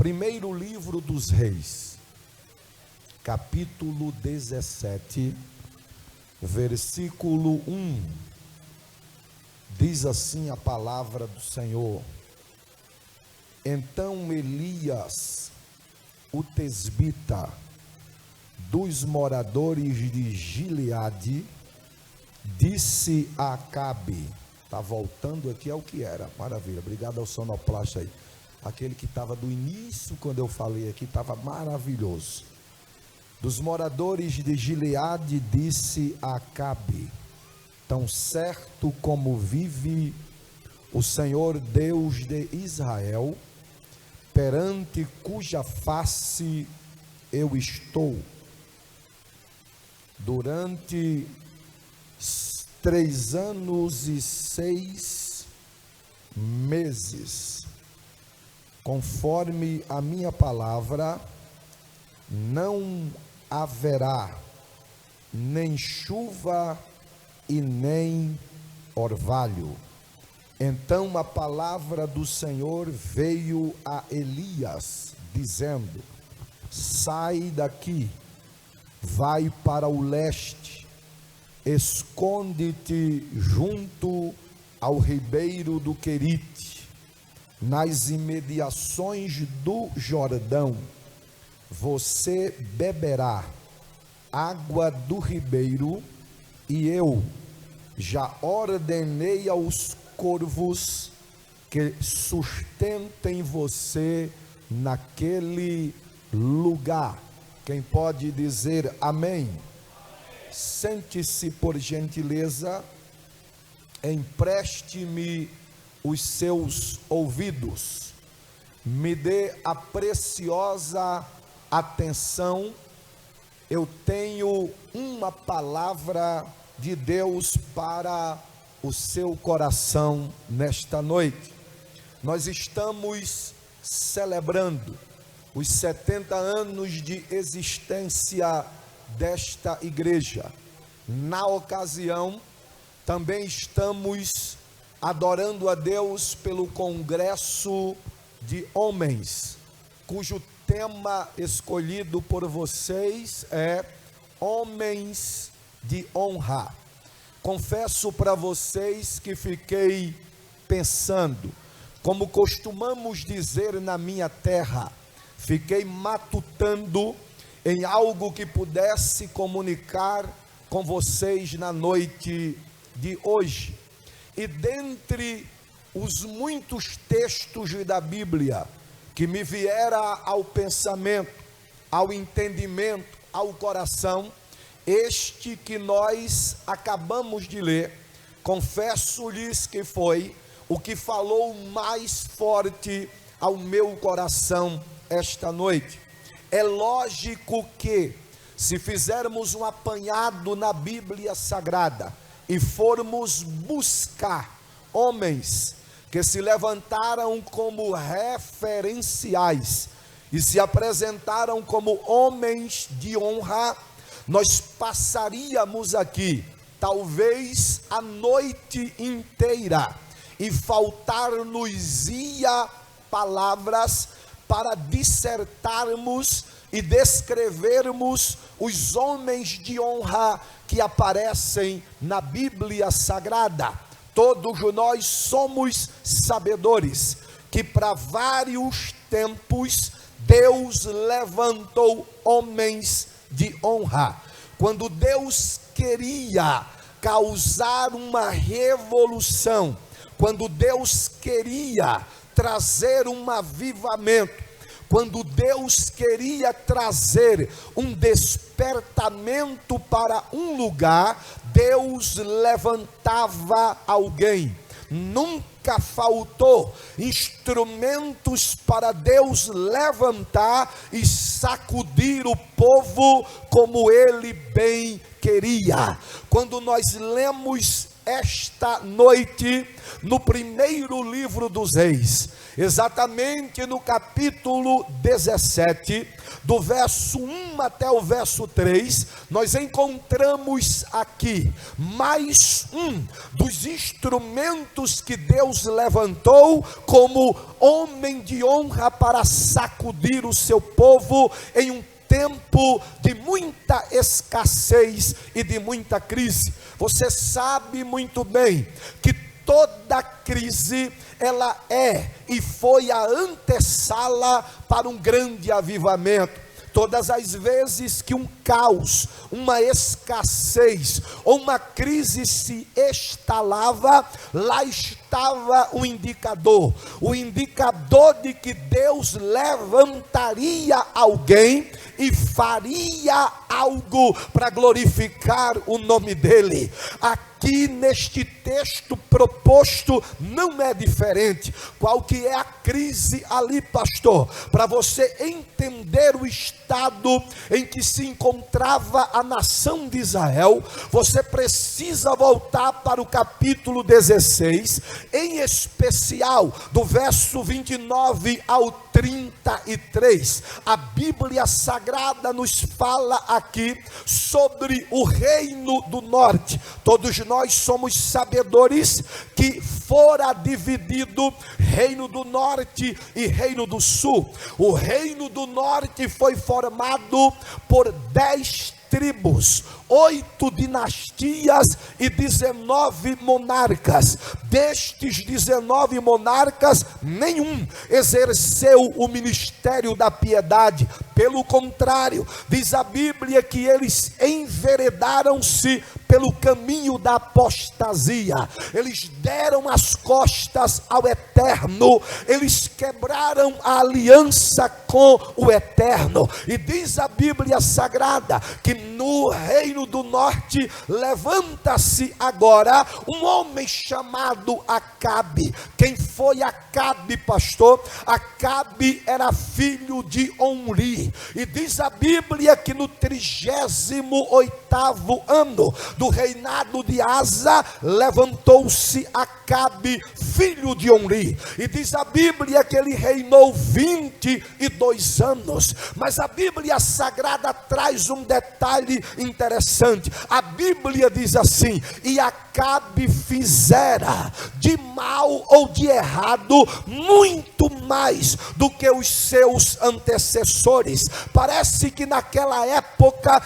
Primeiro livro dos Reis, capítulo 17, versículo 1, diz assim a palavra do Senhor: Então Elias, o tesbita, dos moradores de Gileade, disse a Acabe, está voltando aqui ao que era, maravilha, obrigado ao sonoplasta aí, aquele que estava do início, quando eu falei aqui, estava maravilhoso. Dos moradores de Gileade, disse a Acabe: Tão certo como vive o Senhor Deus de Israel, perante cuja face eu estou, durante 3 anos e 6 meses, conforme a minha palavra, não haverá nem chuva e nem orvalho. Então a palavra do Senhor veio a Elias, dizendo: Sai daqui, vai para o leste, esconde-te junto ao ribeiro do Querite, nas imediações do Jordão. Você beberá água do ribeiro, e eu já ordenei aos corvos que sustentem você naquele lugar. Quem pode dizer amém? Sente-se, por gentileza, empreste-me os seus ouvidos, me dê a preciosa atenção. Eu tenho uma palavra de Deus para o seu coração nesta noite. Nós estamos celebrando os 70 anos de existência desta igreja. Na ocasião, também estamos adorando a Deus pelo congresso de homens, cujo tema escolhido por vocês é Homens de Honra. Confesso para vocês que fiquei pensando, como costumamos dizer na minha terra, fiquei matutando em algo que pudesse comunicar com vocês na noite de hoje. E dentre os muitos textos da Bíblia que me viera ao pensamento, ao entendimento, ao coração, este que nós acabamos de ler, confesso-lhes que foi o que falou mais forte ao meu coração esta noite. É lógico que, se fizermos um apanhado na Bíblia Sagrada e formos buscar homens que se levantaram como referenciais e se apresentaram como homens de honra, nós passaríamos aqui talvez a noite inteira e faltar-nos-ia palavras para dissertarmos e descrevermos os homens de honra que aparecem na Bíblia Sagrada. Todos nós somos sabedores que para vários tempos Deus levantou homens de honra. Quando Deus queria causar uma revolução, quando Deus queria trazer um avivamento, quando Deus queria trazer um despertamento para um lugar, Deus levantava alguém. Nunca faltou instrumentos para Deus levantar e sacudir o povo como Ele bem queria. Quando nós lemos esta noite no primeiro livro dos Reis, exatamente no capítulo 17, do verso 1 até o verso 3, nós encontramos aqui mais um dos instrumentos que Deus levantou como homem de honra para sacudir o seu povo em um tempo de muita escassez e de muita crise. Você sabe muito bem que toda crise, ela é e foi a antessala para um grande avivamento. Todas as vezes que um caos, uma escassez ou uma crise se instalava, lá estava o indicador de que Deus levantaria alguém e faria algo para glorificar o nome dele. Aqui neste texto proposto não é diferente. Qual que é a crise ali, pastor? Para você entender o estado em que se encontrava a nação de Israel, você precisa voltar para o capítulo 16, em especial do verso 29 ao 33. A Bíblia Sagrada nos fala aqui sobre o reino do norte. Todos nós somos sabedores que fora dividido reino do norte e reino do sul. O reino do norte foi formado por 10 tribos, 8 dinastias e 19 monarcas. Destes 19 monarcas, nenhum exerceu o ministério da piedade. Pelo contrário, diz a Bíblia que eles enveredaram-se pelo caminho da apostasia. Eles deram as costas ao Eterno, eles quebraram a aliança com o Eterno. E diz a Bíblia Sagrada que no reino do norte levanta-se agora um homem chamado Acabe. Quem foi Acabe, pastor? Acabe era filho de Omri. E diz a Bíblia que no 38º ano do reinado de Asa, levantou-se Acabe, filho de Omri. E diz a Bíblia que ele reinou 22 anos. Mas a Bíblia Sagrada traz um detalhe interessante. A Bíblia diz assim: e Acabe fizera de mal ou de errado muito mais do que os seus antecessores. Parece que naquela época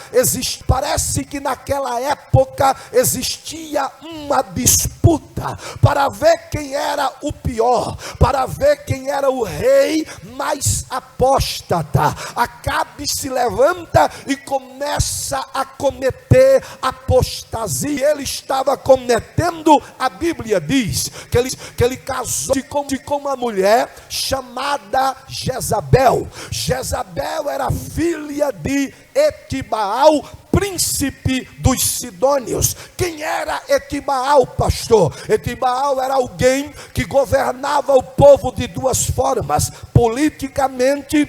existia uma disputa para ver quem era o pior, para ver quem era o rei mais apóstata. Acabe se levanta e começa a cometer apostasia. Ele estava cometendo, a Bíblia diz que ele casou com uma mulher chamada Jezabel. Jezabel era filha de Etibaal, príncipe dos Sidônios. Quem era Etibaal, pastor? Etibaal era alguém que governava o povo de duas formas: politicamente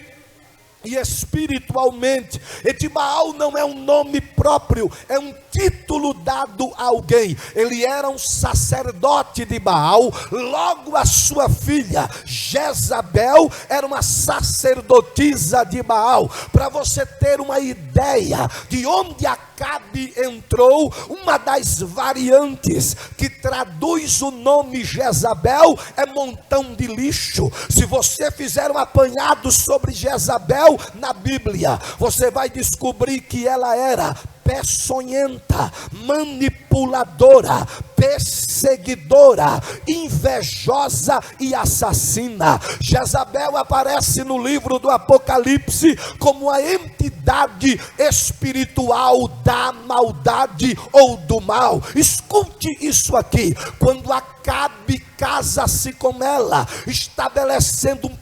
e espiritualmente. Etibaal não é um nome próprio, é um título dado a alguém. Ele era um sacerdote de Baal. Logo a sua filha Jezabel era uma sacerdotisa de Baal. Para você ter uma ideia de onde Acabe entrou, uma das variantes que traduz o nome Jezabel é montão de lixo. Se você fizer um apanhado sobre Jezabel na Bíblia, você vai descobrir que ela era peçonhenta, manipuladora, perseguidora, invejosa e assassina. Jezabel aparece no livro do Apocalipse como a entidade espiritual da maldade ou do mal. Escute isso aqui: quando Acabe casa-se com ela, estabelecendo um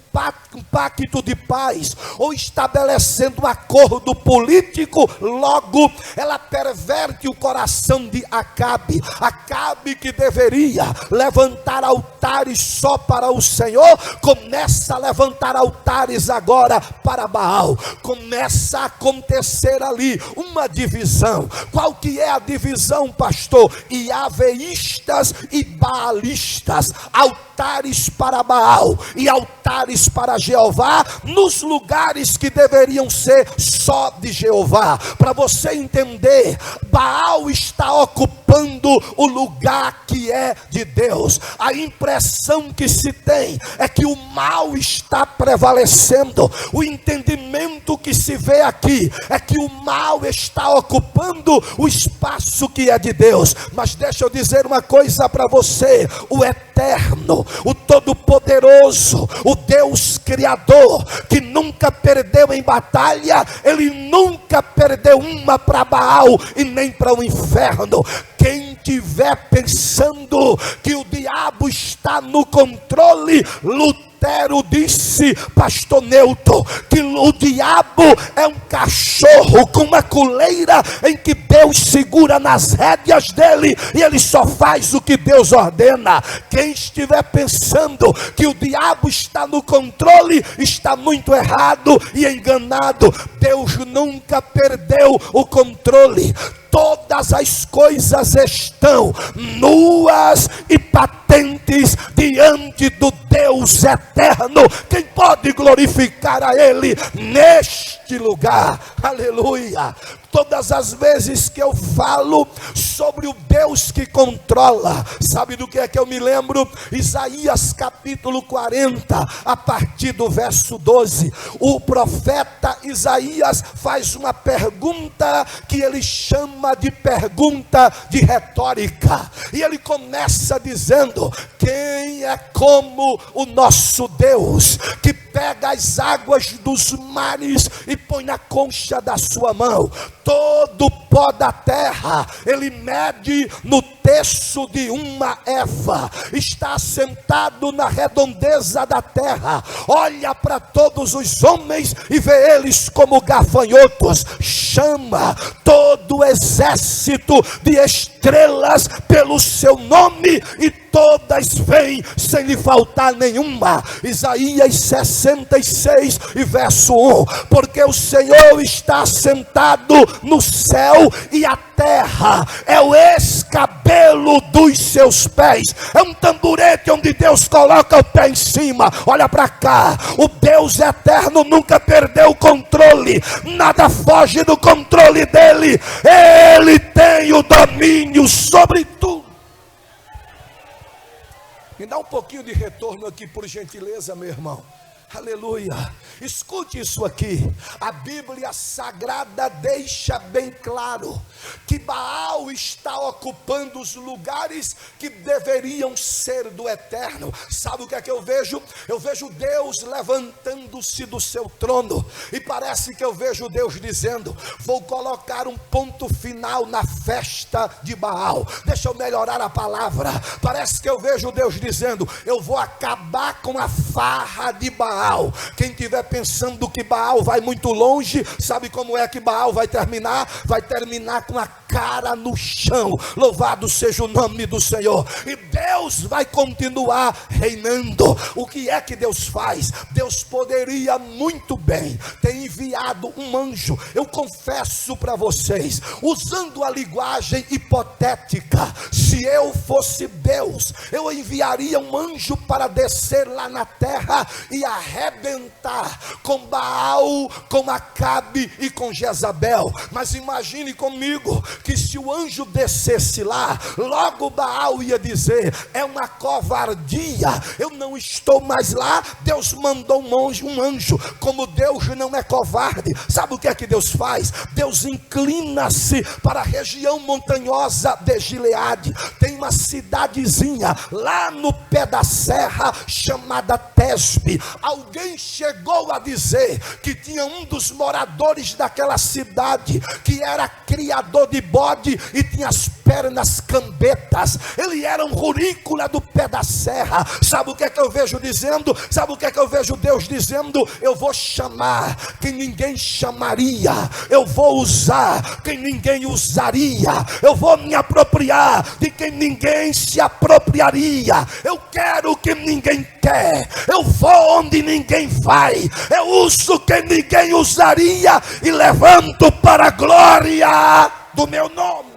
pacto de paz ou estabelecendo um acordo político, logo ela perverte o coração de Acabe. Acabe, que deveria levantar altares só para o Senhor, começa a levantar altares agora para Baal. Começa a acontecer ali uma divisão. Qual que é a divisão, pastor? Iaveístas e baalistas, altares para Baal e altares para Jeová, nos lugares que deveriam ser só de Jeová. Para você entender, Baal está ocupando o lugar que é de Deus. A impressão que se tem é que o mal está prevalecendo. O entendimento que se vê aqui é que o mal está ocupando o espaço que é de Deus. Mas deixa eu dizer uma coisa para você: o eterno, o todo-poderoso, o Deus criador, que nunca perdeu em batalha, ele nunca perdeu uma para Baal e nem para o inferno. Quem estiver pensando que o diabo está no controle, Lutero disse, pastor Newton, que o diabo é um cachorro com uma coleira em que Deus segura nas rédeas dele e ele só faz o que Deus ordena. Quem estiver pensando que o diabo está no controle está muito errado e enganado. Deus nunca perdeu o controle. Todas as coisas estão nuas e patentes diante do Deus eterno. Quem pode glorificar a Ele neste lugar? Aleluia! Todas as vezes que eu falo sobre o Deus que controla, sabe do que é que eu me lembro? Isaías capítulo 40, a partir do verso 12. O profeta Isaías faz uma pergunta que ele chama de pergunta de retórica. E ele começa dizendo: quem é como o nosso Deus, que pega as águas dos mares e põe na concha da sua mão? Todo o pó da terra ele mede no terço de uma eva. Está assentado na redondeza da terra. Olha para todos os homens e vê eles como gafanhotos. Chama todo o exército de estrelas pelo seu nome e todas vêm sem lhe faltar nenhuma. Isaías 66 e verso 1. Porque o Senhor está assentado no céu e a terra é o escabelo dos seus pés. É um tamborete onde Deus coloca o pé em cima. Olha para cá, o Deus eterno nunca perdeu o controle. Nada foge do controle dele. Ele tem o domínio sobre tudo. Me dá um pouquinho de retorno aqui, por gentileza, meu irmão. Aleluia. Escute isso aqui. A Bíblia Sagrada deixa bem claro que Baal está ocupando os lugares que deveriam ser do eterno. Sabe o que é que eu vejo? Eu vejo Deus levantando-se do seu trono. E parece que eu vejo Deus dizendo: vou colocar um ponto final na festa de Baal. Deixa eu melhorar a palavra. Parece que eu vejo Deus dizendo: eu vou acabar com a farra de Baal. Quem estiver pensando que Baal vai muito longe, sabe como é que Baal vai terminar? Vai terminar com a cara no chão. Louvado seja o nome do Senhor. E Deus vai continuar reinando. O que é que Deus faz? Deus poderia muito bem ter enviado um anjo. Eu confesso para vocês, usando a linguagem hipotética, se eu fosse Deus, eu enviaria um anjo para descer lá na terra e arrebentar com Baal, com Acabe e com Jezabel. Mas imagine comigo que se o anjo descesse lá, logo Baal ia dizer: é uma covardia, eu não estou mais lá. Deus mandou um anjo. Como Deus não é covarde, sabe o que é que Deus faz? Deus inclina-se para a região montanhosa de Gileade. Tem uma cidadezinha lá no pé da serra chamada Tesbe. Alguém chegou a dizer que tinha um dos moradores daquela cidade que era criador de bode e tinha as pernas cambetas, ele era um rurícola do pé da serra. Sabe o que é que eu vejo dizendo? Sabe o que é que eu vejo Deus dizendo? Eu vou chamar quem ninguém chamaria, eu vou usar quem ninguém usaria, eu vou me apropriar de quem ninguém se apropriaria. Eu quero o que ninguém quer, eu vou onde ninguém vai, eu uso quem ninguém usaria e levanto para a glória do meu nome.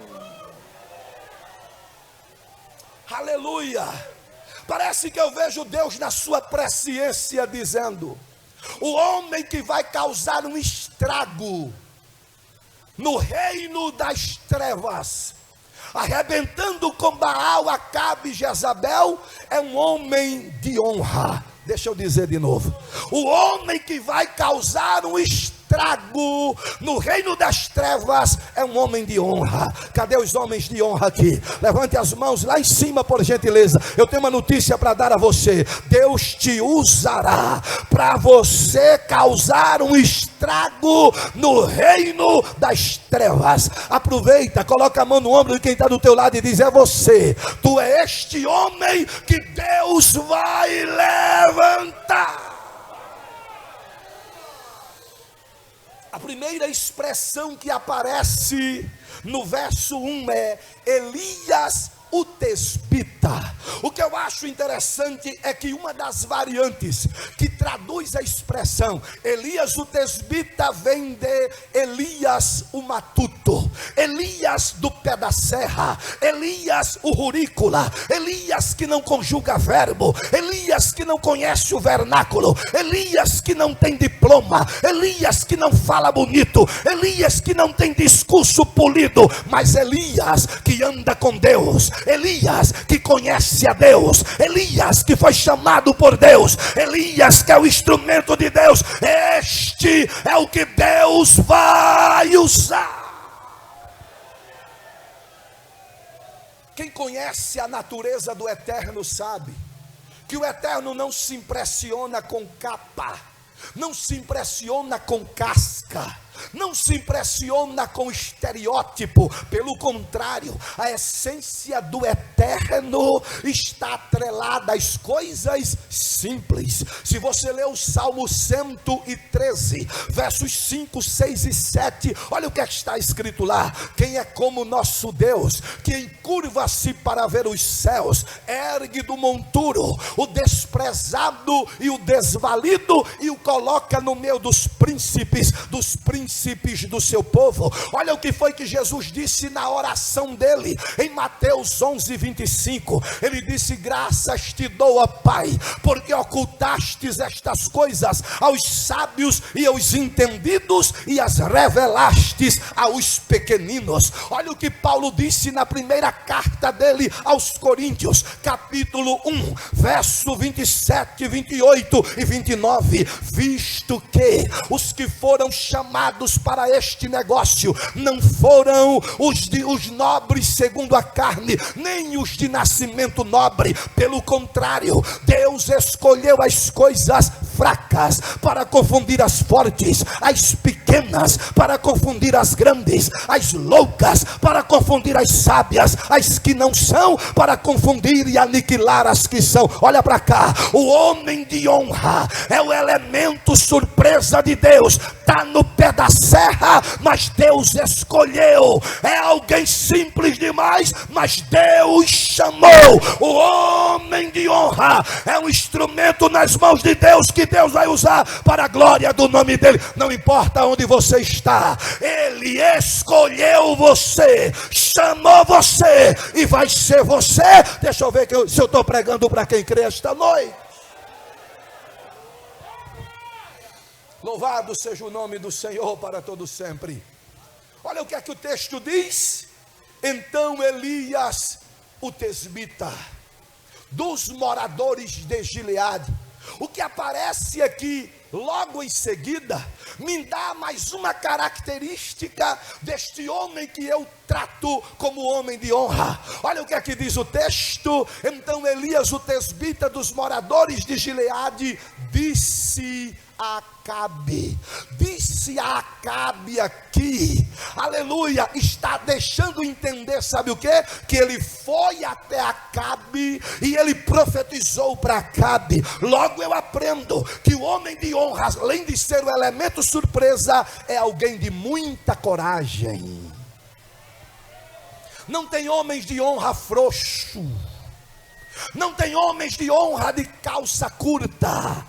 Aleluia. Parece que eu vejo Deus na sua presciência dizendo: o homem que vai causar um estrago no reino das trevas, arrebentando com Baal, Acabe e Jezabel, é um homem de honra. Deixa eu dizer de novo: o homem que vai causar um estrago no reino das trevas é um homem de honra. Cadê os homens de honra aqui? Levante as mãos lá em cima, por gentileza. Eu tenho uma notícia para dar a você: Deus te usará para você causar um estrago no reino das trevas. Aproveita, coloca a mão no ombro de quem está do teu lado e diz: é você, tu é este homem que Deus vai levantar. A primeira expressão que aparece no verso 1 é Elias o tesbita. O que eu acho interessante é que uma das variantes que traduz a expressão Elias o tesbita vem de Elias o matuto, Elias do pé da serra, Elias o rurícola, Elias que não conjuga verbo, Elias que não conhece o vernáculo, Elias que não tem diploma, Elias que não fala bonito, Elias que não tem discurso polido, mas Elias que anda com Deus, Elias que conhece a Deus, Elias que foi chamado por Deus, Elias que é o instrumento de Deus. Este é o que Deus vai usar. Quem conhece a natureza do Eterno sabe que o Eterno não se impressiona com capa, não se impressiona com casca, não se impressiona com estereótipo. Pelo contrário, a essência do Eterno está atrelada às coisas simples. Se você ler o Salmo 113, versos 5, 6 e 7, olha o que está escrito lá: quem é como nosso Deus, que encurva-se para ver os céus, ergue do monturo o desprezado e o desvalido e o coloca no meio dos príncipes do seu povo. Olha o que foi que Jesus disse na oração dele em Mateus 11, 25. Ele disse: graças te dou, ó Pai, porque ocultastes estas coisas aos sábios e aos entendidos e as revelastes aos pequeninos. Olha o que Paulo disse na primeira carta dele aos Coríntios, capítulo 1, verso 27, 28 e 29. Visto que os que foram chamados para este negócio não foram os nobres segundo a carne, nem os de nascimento nobre. Pelo contrário, Deus escolheu as coisas fracas para confundir as fortes, as pequenas para confundir as grandes, as loucas para confundir as sábias, as que não são para confundir e aniquilar as que são. Olha para cá: o homem de honra é o elemento surpresa de Deus. Está no pé da serra, mas Deus escolheu. É alguém simples demais, mas Deus chamou. O homem de honra é um instrumento nas mãos de Deus, que Deus vai usar para a glória do nome dele. Não importa onde você está, ele escolheu você, chamou você e vai ser você. Deixa eu ver se eu estou pregando para quem crê esta noite. Louvado seja o nome do Senhor para todo sempre. Olha o que é que o texto diz: então Elias o tesbita, dos moradores de Gileade. O que aparece aqui logo em seguida me dá mais uma característica deste homem que eu trato como homem de honra. Olha o que é que diz o texto: então Elias o tesbita, dos moradores de Gileade, disse Acabe. Disse a Acabe aqui, aleluia, está deixando entender, sabe o que? Que ele foi até Acabe e ele profetizou para Acabe. Logo eu aprendo que o homem de honra, além de ser o elemento surpresa, é alguém de muita coragem. Não tem homens de honra frouxo, não tem homens de honra de calça curta,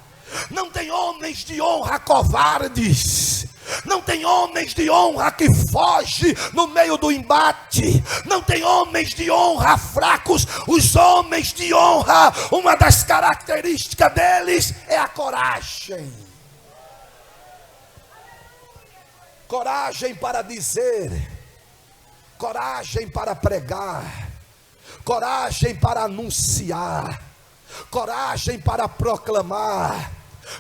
não tem homens de honra covardes, não tem homens de honra que foge no meio do embate, não tem homens de honra fracos. Os homens de honra, uma das características deles é a coragem. Coragem para dizer, coragem para pregar, coragem para anunciar, coragem para proclamar,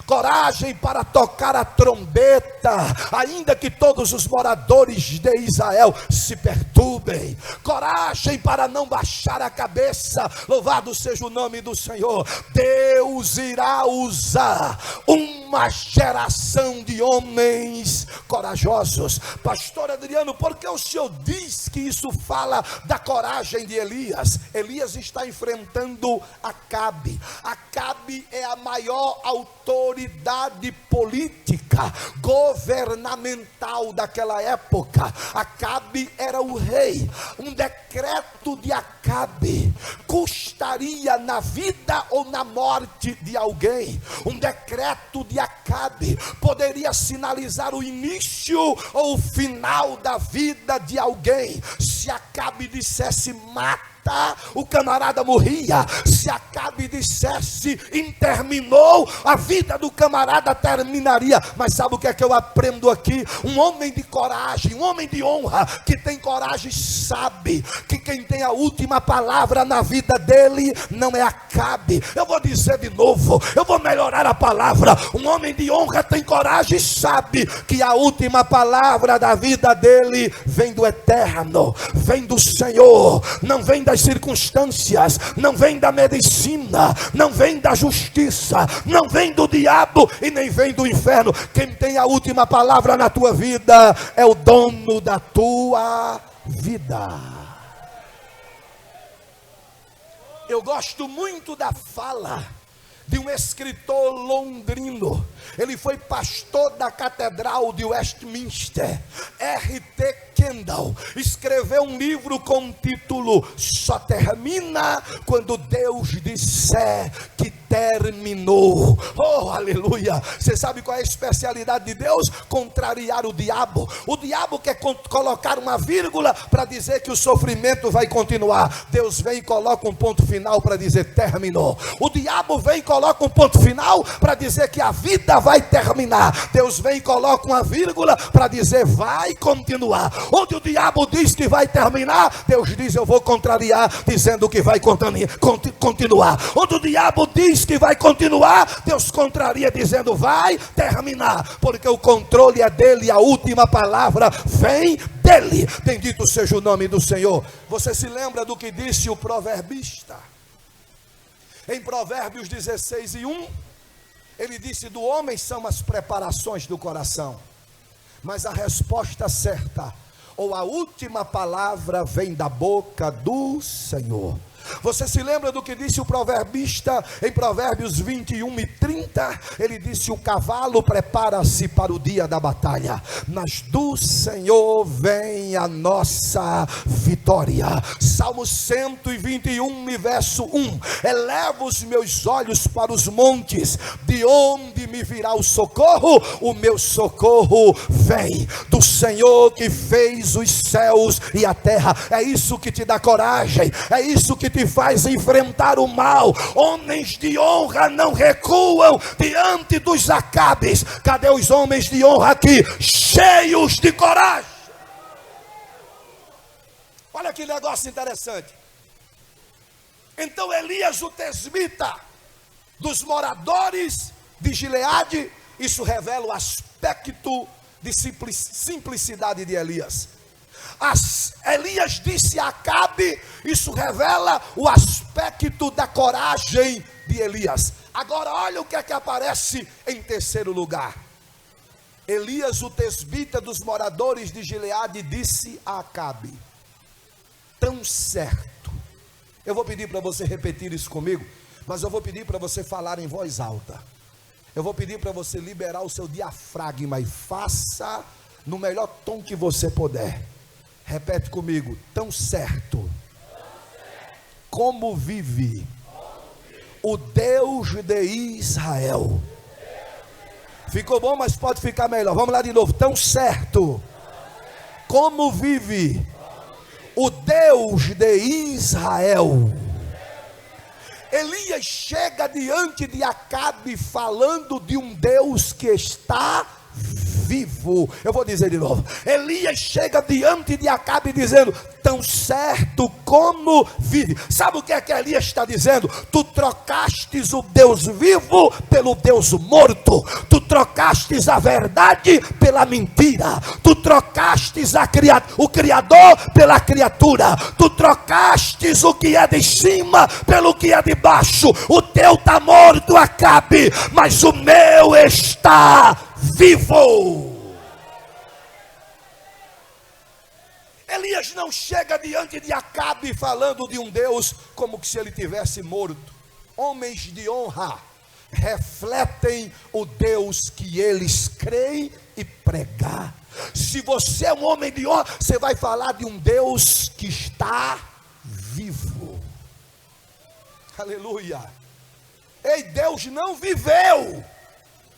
coragem para tocar a trombeta, ainda que todos os moradores de Israel se perturbem, coragem para não baixar a cabeça. Louvado seja o nome do Senhor. Deus irá usar uma geração de homens corajosos. Pastor Adriano, por que o senhor diz que isso fala da coragem de Elias? Elias está enfrentando Acabe. Acabe é a maior autoridade política, governamental daquela época. Acabe era o rei. Um decreto de Acabe custaria na vida ou na morte de alguém. Um decreto de Acabe poderia sinalizar o início ou o final da vida de alguém. Se Acabe dissesse mata, o camarada morria. Se Acabe dissesse terminou, a vida do camarada terminaria. Mas sabe o que é que eu aprendo aqui? Um homem de coragem, um homem de honra, que tem coragem, sabe que quem tem a última palavra na vida dele não é Acabe. Eu vou dizer de novo, eu vou melhorar a palavra. Um homem de honra tem coragem e sabe que a última palavra da vida dele vem do eterno, vem do Senhor, não vem das circunstâncias, não vem da medicina, não vem da justiça, não vem do diabo e nem vem do inferno. Quem tem a última palavra na tua vida é o dono da tua vida. Eu gosto muito da fala de um escritor londrino. Ele foi pastor da Catedral de Westminster. R.T. Kendall escreveu um livro com o título Só Termina Quando Deus Disser que Terminou. Oh, aleluia! Você sabe qual é a especialidade de Deus? Contrariar o diabo. O diabo quer colocar uma vírgula para dizer que o sofrimento vai continuar. Deus vem e coloca um ponto final para dizer terminou. O diabo vem e coloca um ponto final para dizer que a vida vai terminar. Deus vem e coloca uma vírgula para dizer vai continuar. Onde o diabo diz que vai terminar, Deus diz eu vou contrariar, dizendo que vai continuar. Onde o diabo diz que vai continuar, Deus contraria dizendo vai terminar, porque o controle é dele e a última palavra vem dele. Bendito seja o nome do Senhor. Você se lembra do que disse o proverbista? Em Provérbios 16:1, ele disse: do homem são as preparações do coração, mas a resposta certa, ou a última palavra, vem da boca do Senhor. Você se lembra do que disse o proverbista em Provérbios 21:30? Ele disse: o cavalo prepara-se para o dia da batalha, mas do Senhor vem a nossa vitória. Salmo 121, verso 1: eleva os meus olhos para os montes, de onde me virá o socorro? O meu socorro vem do Senhor que fez os céus e a terra. É isso que te dá coragem, é isso que te faz enfrentar o mal. Homens de honra não recuam diante dos Acabes. Cadê os homens de honra aqui? Cheios de coragem. Olha que negócio interessante. Então Elias, o tesbita, dos moradores de Gileade, isso revela o aspecto de simplicidade de Elias. Elias disse a Acabe, isso revela o aspecto da coragem de Elias. Agora olha o que é que aparece em terceiro lugar. Elias, o tesbita dos moradores de Gileade, disse a Acabe: tão certo. Eu vou pedir para você repetir isso comigo, mas eu vou pedir para você falar em voz alta. Eu vou pedir para você liberar o seu diafragma e faça no melhor tom que você puder. Repete comigo: tão certo como vive o Deus de Israel. Ficou bom, mas pode ficar melhor. Vamos lá de novo. Tão certo como vive o Deus de Israel. Elias chega diante de Acabe falando de um Deus que está vivo. Eu vou dizer de novo. Elias chega diante de Acabe dizendo: tão certo como vive. Sabe o que é que Elias está dizendo? Tu trocastes o Deus vivo pelo Deus morto. Tu trocastes a verdade pela mentira. Tu trocastes o Criador pela criatura. Tu trocastes o que é de cima pelo que é de baixo. O teu está morto, Acabe, mas o meu está vivo. Elias não chega diante de Acabe falando de um Deus como que se ele tivesse morto. Homens de honra refletem o Deus que eles creem e pregam. Se você é um homem de honra, você vai falar de um Deus que está vivo. Aleluia. Ei, Deus não viveu,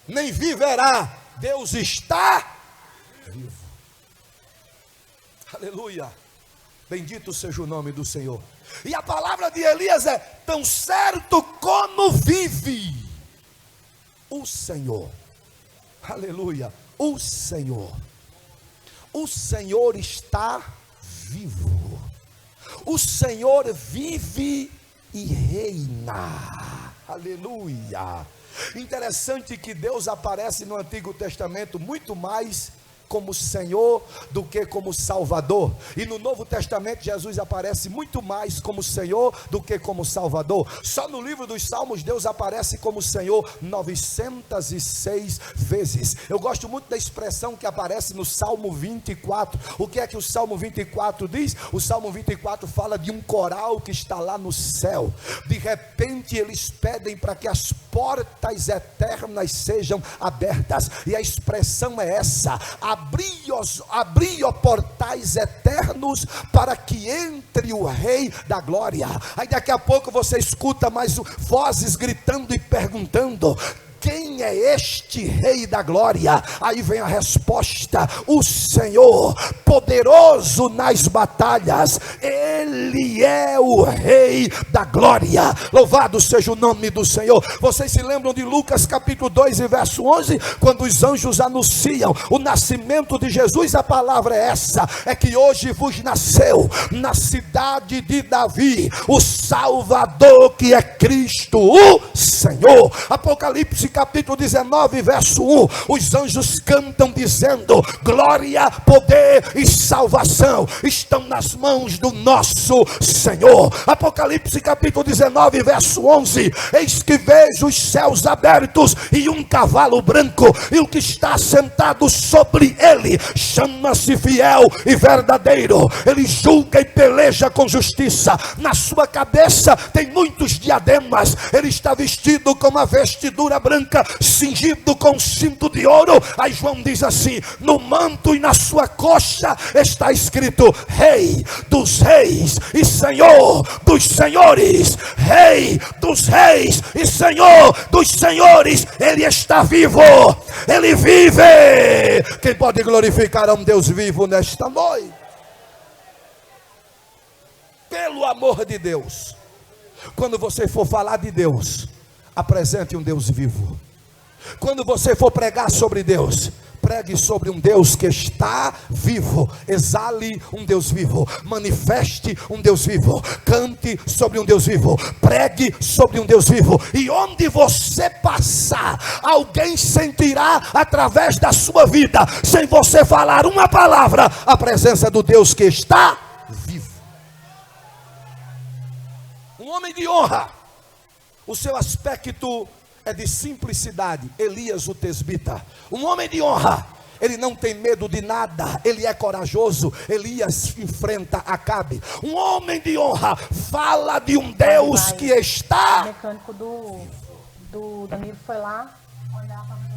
nem viverá. Deus está vivo. Aleluia. Bendito seja o nome do Senhor. E a palavra de Elias é: tão certo como vive o Senhor. Aleluia. O Senhor. O Senhor está vivo. O Senhor vive e reina. Aleluia. Interessante que Deus aparece no Antigo Testamento muito mais como Senhor do que como Salvador, e no Novo Testamento Jesus aparece muito mais como Senhor do que como Salvador. Só no livro dos Salmos Deus aparece como Senhor 906 vezes. Eu gosto muito da expressão que aparece no Salmo 24. O que é que o Salmo 24 diz? O Salmo 24 fala de um coral que está lá no céu. De repente eles pedem para que as portas eternas sejam abertas, e a expressão é essa: abri ó portais eternos para que entre o Rei da Glória. Aí daqui a pouco você escuta mais vozes gritando e perguntando: quem é este Rei da Glória? Aí vem a resposta: o Senhor, poderoso nas batalhas, Ele é o Rei da Glória. Louvado seja o nome do Senhor. Vocês se lembram de Lucas capítulo 2 e verso 11? Quando os anjos anunciam o nascimento de Jesus, a palavra é essa: é que hoje vos nasceu na cidade de Davi o Salvador, que é Cristo o Senhor. Apocalipse capítulo 19 verso 1, os anjos cantam dizendo: glória, poder e salvação estão nas mãos do nosso Senhor. Apocalipse capítulo 19 verso 11, eis que vejo os céus abertos e um cavalo branco, e o que está sentado sobre ele chama-se Fiel e Verdadeiro. Ele julga e peleja com justiça. Na sua cabeça tem muitos diademas. Ele está vestido com uma vestidura branca, cingido com cinto de ouro. Aí João diz assim: no manto e na sua coxa está escrito: Rei dos reis e Senhor dos senhores. Rei dos reis e Senhor dos senhores. Ele está vivo, Ele vive. Quem pode glorificar a um Deus vivo nesta noite? Pelo amor de Deus, quando você for falar de Deus, apresente um Deus vivo. Quando você for pregar sobre Deus, pregue sobre um Deus que está vivo. Exale um Deus vivo. Manifeste um Deus vivo. Cante sobre um Deus vivo. Pregue sobre um Deus vivo. E onde você passar, alguém sentirá através da sua vida, sem você falar uma palavra, a presença do Deus que está vivo. Um homem de honra, o seu aspecto é de simplicidade. Elias o tesbita, um homem de honra. Ele não tem medo de nada, ele é corajoso. Elias enfrenta Acabe. Um homem de honra fala de um Deus que está. O mecânico do Danilo foi lá olhar para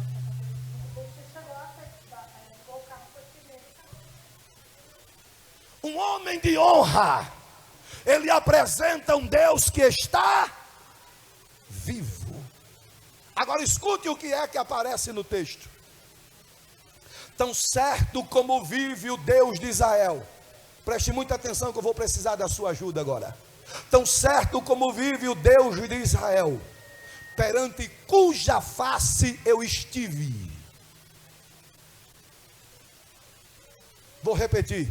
um homem de honra, ele apresenta um Deus que está vivo. Agora escute o que é que aparece no texto. Tão certo como vive o Deus de Israel. Preste muita atenção que eu vou precisar da sua ajuda agora. Tão certo como vive o Deus de Israel, perante cuja face eu estive. Vou repetir.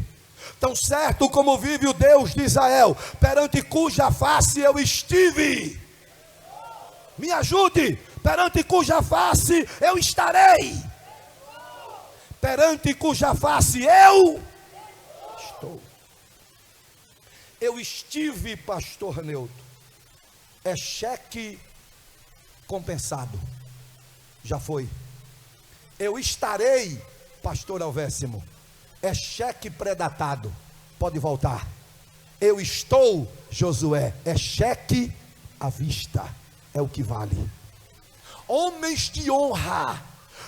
Tão certo como vive o Deus de Israel, perante cuja face eu estive. Me ajude. Perante cuja face eu estarei. Perante cuja face eu estou. Eu estive, pastor Neuto. É cheque compensado. Já foi. Eu estarei, pastor Alvéssimo. É cheque predatado. Pode voltar. Eu estou, Josué. É cheque à vista. É o que vale. Homens de honra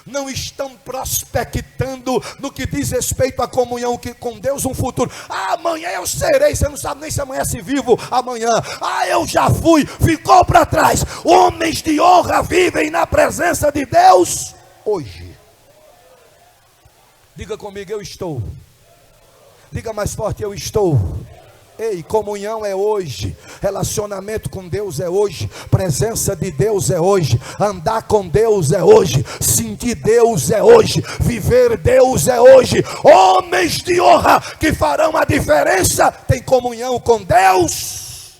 não estão prospectando no que diz respeito à comunhão com Deus, um futuro. Amanhã eu serei. Você não sabe nem se amanhece vivo amanhã. Eu já fui, ficou para trás. Homens de honra vivem na presença de Deus hoje. Diga comigo, eu estou. Diga mais forte, eu estou. Ei, comunhão é hoje, relacionamento com Deus é hoje, presença de Deus é hoje, andar com Deus é hoje, sentir Deus é hoje, viver Deus é hoje. Homens de honra que farão a diferença, tem comunhão com Deus.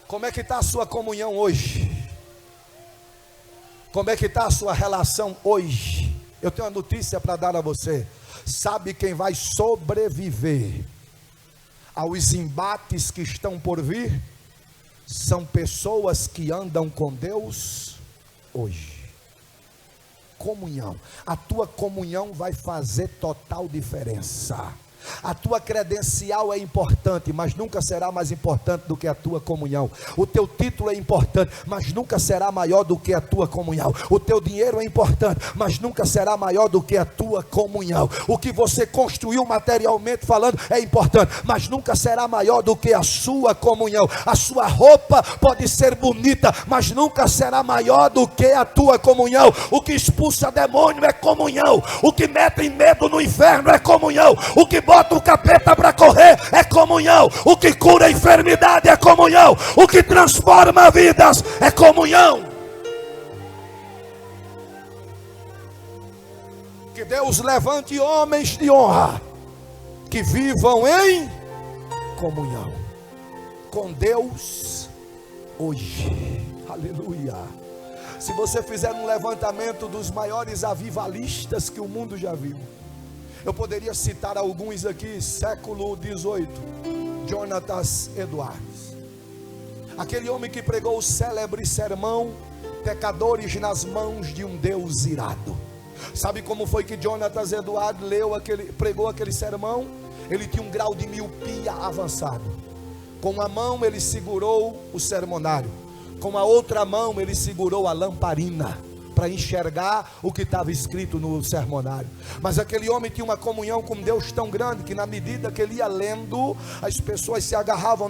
Como é que está a sua comunhão hoje? Como é que está a sua relação hoje? Eu tenho uma notícia para dar a você. Sabe quem vai sobreviver aos embates que estão por vir? São pessoas que andam com Deus hoje. Comunhão. A tua comunhão vai fazer total diferença. A tua credencial é importante, mas nunca será mais importante do que a tua comunhão. O teu título é importante, mas nunca será maior do que a tua comunhão. O teu dinheiro é importante, mas nunca será maior do que a tua comunhão. O que você construiu materialmente falando é importante, mas nunca será maior do que a sua comunhão. A sua roupa pode ser bonita, mas nunca será maior do que a tua comunhão. O que expulsa demônio é comunhão. O que mete medo no inferno é comunhão. O que bota o capeta para correr é comunhão. O que cura a enfermidade é comunhão. O que transforma vidas é comunhão. Que Deus levante homens de honra que vivam em comunhão com Deus hoje. Aleluia. Se você fizer um levantamento dos maiores avivalistas que o mundo já viu, eu poderia citar alguns aqui. Século XVIII, Jonatas Edwards, aquele homem que pregou o célebre sermão Pecadores nas mãos de um Deus irado. Sabe como foi que Jonatas Edwards pregou aquele sermão? Ele tinha um grau de miopia avançado. Com uma mão ele segurou o sermonário, com a outra mão ele segurou a lamparina para enxergar o que estava escrito no sermonário. Mas aquele homem tinha uma comunhão com Deus tão grande que na medida que ele ia lendo, as pessoas se agarravam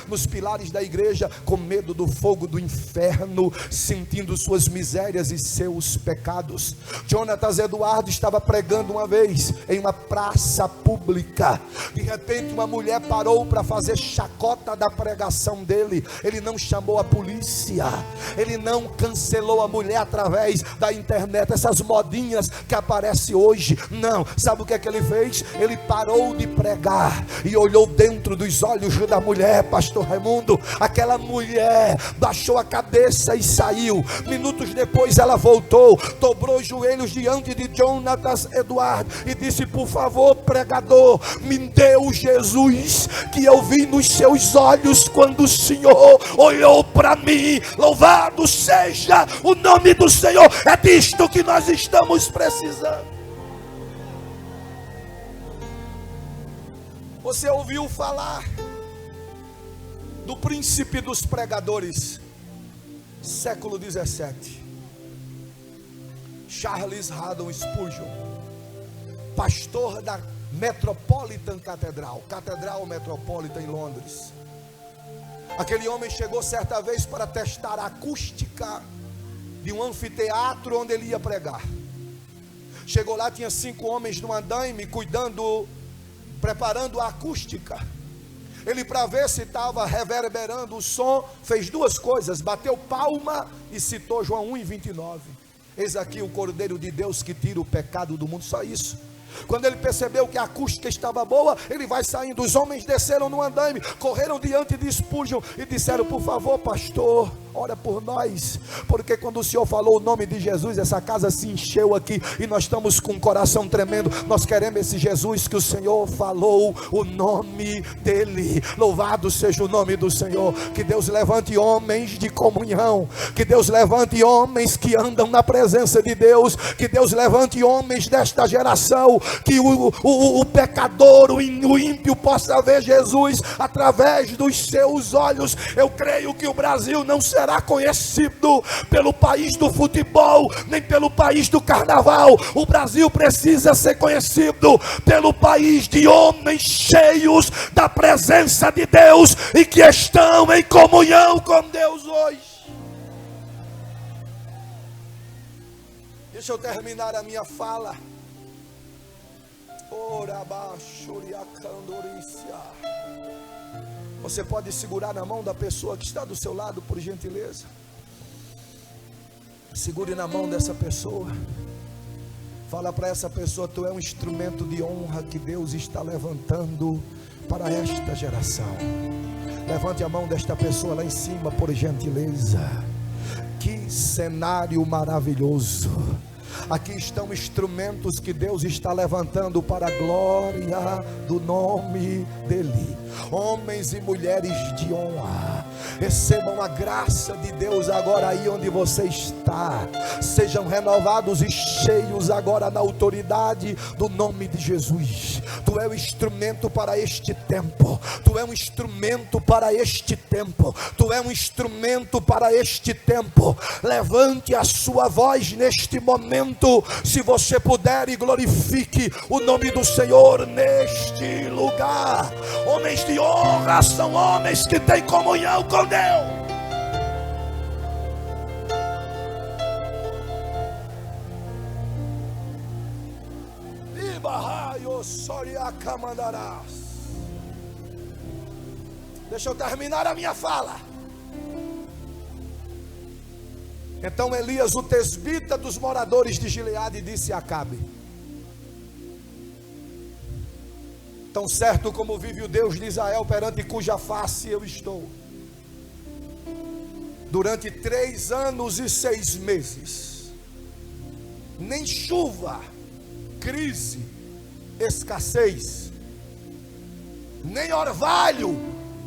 nos pilares da igreja com medo do fogo do inferno, sentindo suas misérias e seus pecados. Jonatas Edwards estava pregando uma vez em uma praça pública. De repente uma mulher parou para fazer chacota da pregação dele. Ele não chamou a polícia, ele não cancelou a mulher através através da internet, essas modinhas que aparecem hoje. Não, sabe o que é que ele fez? Ele parou de pregar e olhou dentro dos olhos da mulher, pastor Raimundo. Aquela mulher baixou a cabeça e saiu. Minutos depois ela voltou, dobrou os joelhos diante de Jonatas Eduardo e disse: por favor, pregador, me dê o Jesus que eu vi nos seus olhos quando o Senhor olhou para mim. Louvado seja o nome do Senhor. É disto que nós estamos precisando. Você ouviu falar do príncipe dos pregadores, século 17, Charles Haddon Spurgeon, pastor da Metropolitan Catedral Metropolitan em Londres. Aquele homem chegou certa vez para testar a acústica de um anfiteatro onde ele ia pregar. Chegou lá, tinha 5 homens no andaime cuidando, preparando a acústica. Ele, para ver se estava reverberando o som, fez 2 coisas: bateu palma e citou João 1:29. Eis aqui o Cordeiro de Deus que tira o pecado do mundo. Só isso. Quando ele percebeu que a acústica estava boa, ele vai saindo. Os homens desceram no andaime, correram diante de Spurgeon e disseram: por favor, pastor, ora por nós, porque quando o Senhor falou o nome de Jesus, essa casa se encheu aqui e nós estamos com o coração tremendo. Nós queremos esse Jesus que o Senhor falou o nome dele. Louvado seja o nome do Senhor. Que Deus levante homens de comunhão, que Deus levante homens que andam na presença de Deus, que Deus levante homens desta geração, que o pecador, o ímpio possa ver Jesus através dos seus olhos. Eu creio que o Brasil não será conhecido pelo país do futebol, nem pelo país do carnaval. O Brasil precisa ser conhecido pelo país de homens cheios da presença de Deus e que estão em comunhão com Deus hoje. Deixa eu terminar a minha fala. Você pode segurar na mão da pessoa que está do seu lado, por gentileza? Segure na mão dessa pessoa. Fala para essa pessoa: tu é um instrumento de honra que Deus está levantando para esta geração. Levante a mão desta pessoa lá em cima, por gentileza. Que cenário maravilhoso! Aqui estão instrumentos que Deus está levantando para a glória do nome dele. Homens e mulheres de honra, recebam a graça de Deus agora aí onde você está. Sejam renovados e cheios agora na autoridade do nome de Jesus. Tu é o instrumento para este tempo. Tu é um instrumento para este tempo. Tu é um instrumento para este tempo. Levante a sua voz neste momento, se você puder, e glorifique o nome do Senhor neste lugar. Homens de honra são homens que têm comunhão com Deus. Deixa eu terminar a minha fala. Então Elias, o tesbita dos moradores de Gileade, disse a Acabe: tão certo como vive o Deus de Israel, perante cuja face eu estou, durante 3 anos e 6 meses, nem chuva, crise, escassez, nem orvalho,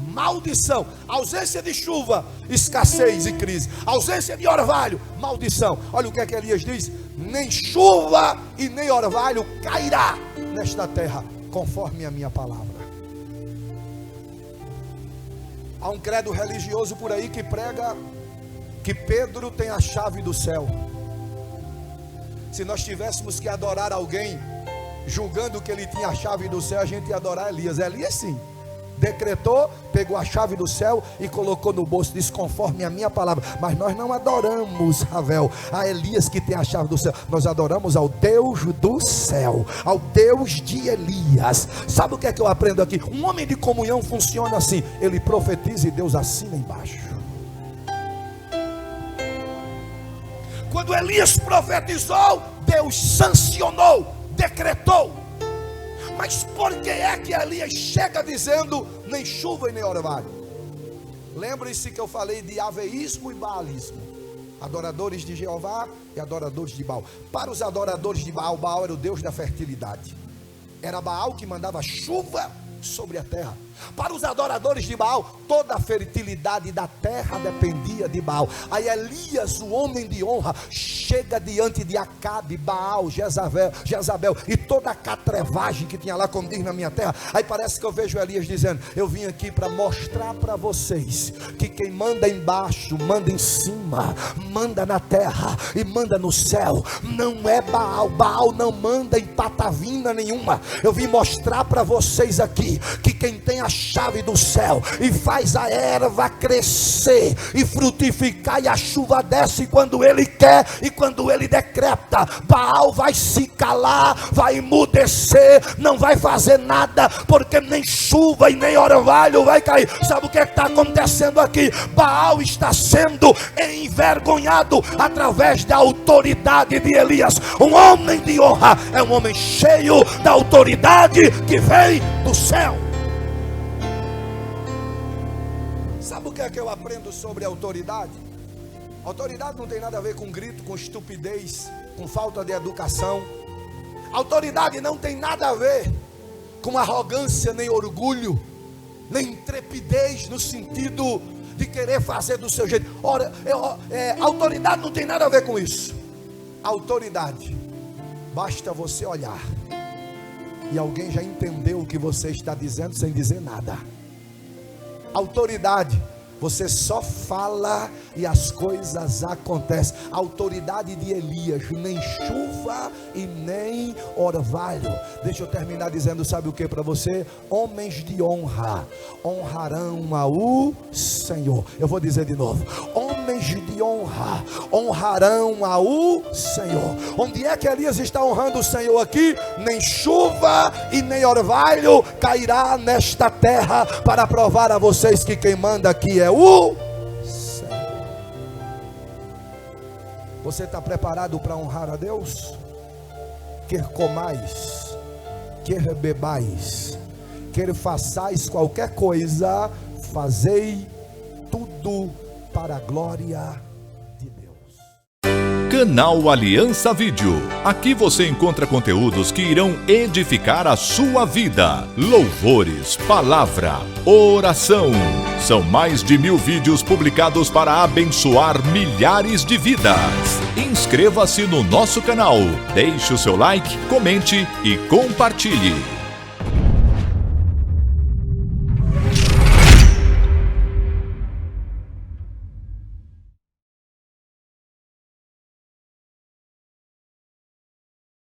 maldição. Ausência de chuva, escassez e crise. Ausência de orvalho, maldição. Olha o que é que Elias diz: nem chuva e nem orvalho cairá nesta terra, conforme a minha palavra. Há um credo religioso por aí que prega que Pedro tem a chave do céu. Se nós tivéssemos que adorar alguém julgando que ele tinha a chave do céu, a gente ia adorar Elias. Elias sim decretou, pegou a chave do céu e colocou no bolso, diz: conforme a minha palavra. Mas nós não adoramos, Ravel, a Elias que tem a chave do céu. Nós adoramos ao Deus do céu, ao Deus de Elias. Sabe o que é que eu aprendo aqui? Um homem de comunhão funciona assim: ele profetiza e Deus assina embaixo. Quando Elias profetizou, Deus sancionou, decretou. Mas por que é que Elias chega dizendo nem chuva e nem orvalho? Lembre-se que eu falei de aveísmo e baalismo. Adoradores de Jeová e adoradores de Baal. Para os adoradores de Baal, Baal era o deus da fertilidade. Era Baal que mandava chuva sobre a terra. Para os adoradores de Baal, toda a fertilidade da terra dependia de Baal. Aí Elias, o homem de honra, chega diante de Acabe, Baal, Jezabel e toda a catrevagem que tinha lá, como diz na minha terra. Aí parece que eu vejo Elias dizendo: eu vim aqui para mostrar para vocês que quem manda embaixo, manda em cima, manda na terra e manda no céu, não é Baal. Baal não manda em patavina nenhuma. Eu vim mostrar para vocês aqui que quem tem a chave do céu e faz a erva crescer e frutificar, e a chuva desce quando ele quer e quando ele decreta. Baal vai se calar, vai emudecer, não vai fazer nada, porque nem chuva e nem orvalho vai cair. Sabe o que está acontecendo aqui? Baal está sendo envergonhado através da autoridade de Elias. Um homem de honra é um homem cheio da autoridade que vem do céu. Sabe o que é que eu aprendo sobre autoridade? Autoridade não tem nada a ver com grito, com estupidez, com falta de educação. Autoridade não tem nada a ver com arrogância, nem orgulho, nem intrepidez no sentido de querer fazer do seu jeito. Ora, autoridade não tem nada a ver com isso. Autoridade, basta você olhar e alguém já entendeu o que você está dizendo sem dizer nada. Autoridade, você só fala e as coisas acontecem. A autoridade de Elias, nem chuva e nem orvalho. Deixa eu terminar dizendo, sabe o que para você? Homens de honra honrarão ao Senhor. Eu vou dizer de novo: homens de honra honrarão ao Senhor. Onde é que Elias está honrando o Senhor aqui? Nem chuva e nem orvalho cairá nesta terra, para provar a vocês que quem manda aqui é o Senhor. Você está preparado para honrar a Deus? Quer comais, quer bebais, quer façais qualquer coisa, fazei tudo para a glória de Deus. Canal Aliança Vídeo. Aqui você encontra conteúdos que irão edificar a sua vida. Louvores, palavra, oração. São mais de 1000 vídeos publicados para abençoar milhares de vidas. Inscreva-se no nosso canal, deixe o seu like, comente e compartilhe.